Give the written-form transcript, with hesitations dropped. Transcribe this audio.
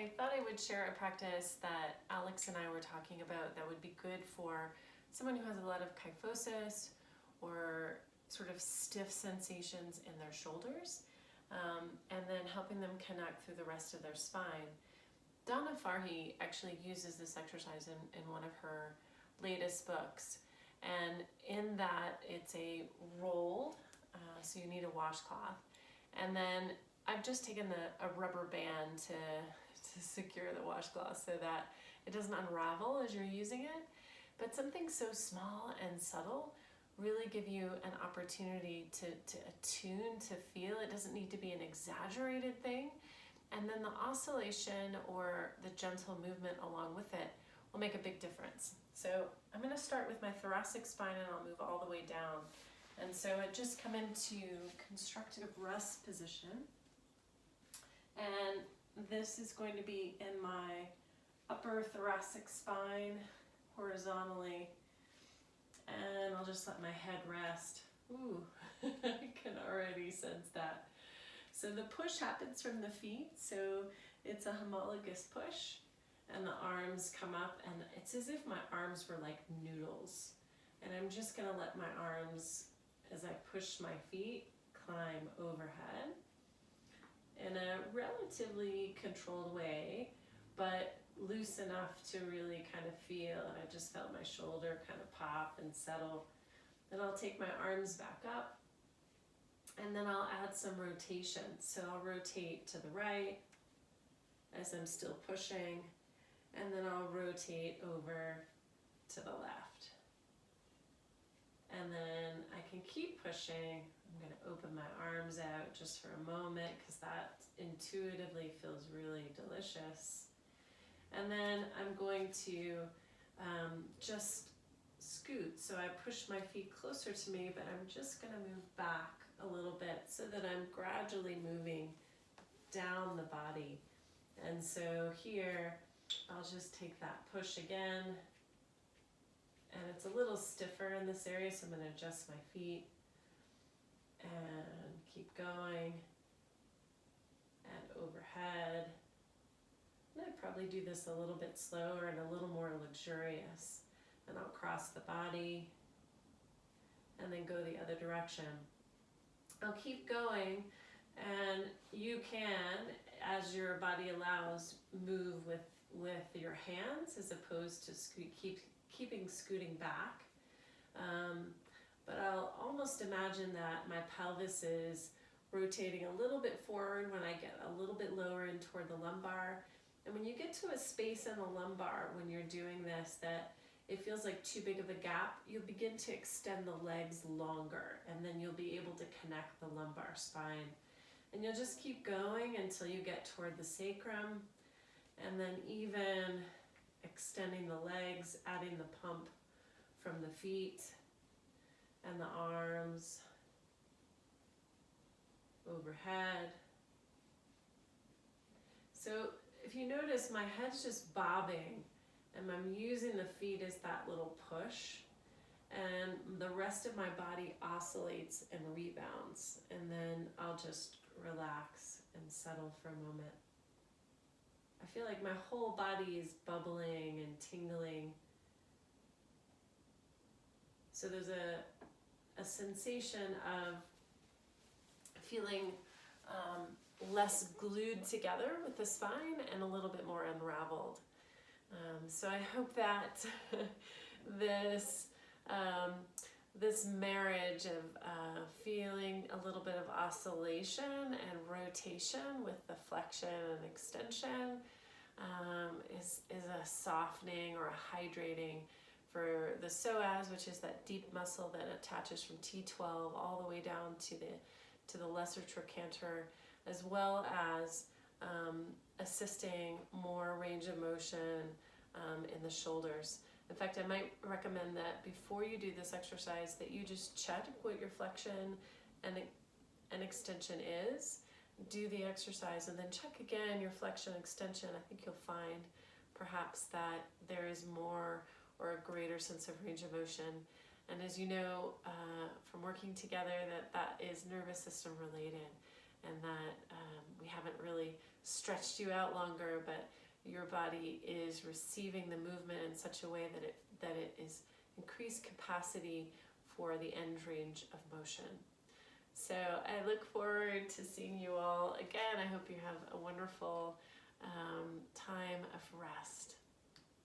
I thought I would share a practice that Alex and I were talking about that would be good for someone who has a lot of kyphosis or sort of stiff sensations in their shoulders, and then helping them connect through the rest of their spine. Donna Farhi actually uses this exercise in one of her latest books, and in that it's a rolled, so you need a washcloth, and then I've just taken a rubber band to secure the washcloth so that it doesn't unravel as you're using it. But something so small and subtle really give you an opportunity to attune, to feel. It doesn't need to be an exaggerated thing. And then the oscillation or the gentle movement along with it will make a big difference. So I'm going to start with my thoracic spine and I'll move all the way down. And so I just come into constructive rest position. And this is going to be in my upper thoracic spine horizontally. And I'll just let my head rest. Ooh, I can already sense that. So the push happens from the feet. So it's a homologous push. And the arms come up, and it's as if my arms were like noodles. And I'm just going to let my arms, as I push my feet, climb overhead in a relatively controlled way, but loose enough to really kind of feel. And I just felt my shoulder kind of pop and settle. Then I'll take my arms back up, and then I'll add some rotation. So I'll rotate to the right as I'm still pushing, and then I'll rotate over to the left. And then I can keep pushing. I'm going to open my arms out just for a moment because that intuitively feels really delicious. And then I'm going to just scoot. So I push my feet closer to me, but I'm just going to move back a little bit so that I'm gradually moving down the body. And so here, I'll just take that push again. And it's a little stiffer in this area, so I'm going to adjust my feet and keep going and overhead. And I'd probably do this a little bit slower and a little more luxurious. And I'll cross the body and then go the other direction. I'll keep going, and you can, as your body allows, move with your hands as opposed to keeping scooting back. But I'll almost imagine that my pelvis is rotating a little bit forward when I get a little bit lower in toward the lumbar. And when you get to a space in the lumbar when you're doing this that it feels like too big of a gap, you'll begin to extend the legs longer, and then you'll be able to connect the lumbar spine. And you'll just keep going until you get toward the sacrum, and then even extending the legs, adding the pump from the feet and the arms overhead. So if you notice, my head's just bobbing, and I'm using the feet as that little push, and the rest of my body oscillates and rebounds, and then I'll just relax and settle for a moment. I feel like my whole body is bubbling and tingling. So there's a sensation of feeling less glued together with the spine and a little bit more unraveled. So I hope that this marriage of feeling a little bit of oscillation and rotation with the flexion and extension is a softening or a hydrating for the psoas, which is that deep muscle that attaches from T12 all the way down to the lesser trochanter, as well as assisting more range of motion in the shoulders. In fact, I might recommend that before you do this exercise that you just check what your flexion and extension is. Do the exercise and then check again your flexion extension. I think you'll find perhaps that there is more or a greater sense of range of motion. And as you know from working together, that is nervous system related, and that we haven't really stretched you out longer, but your body is receiving the movement in such a way that it is increased capacity for the end range of motion. So I look forward to seeing you all again. I hope you have a wonderful time of rest.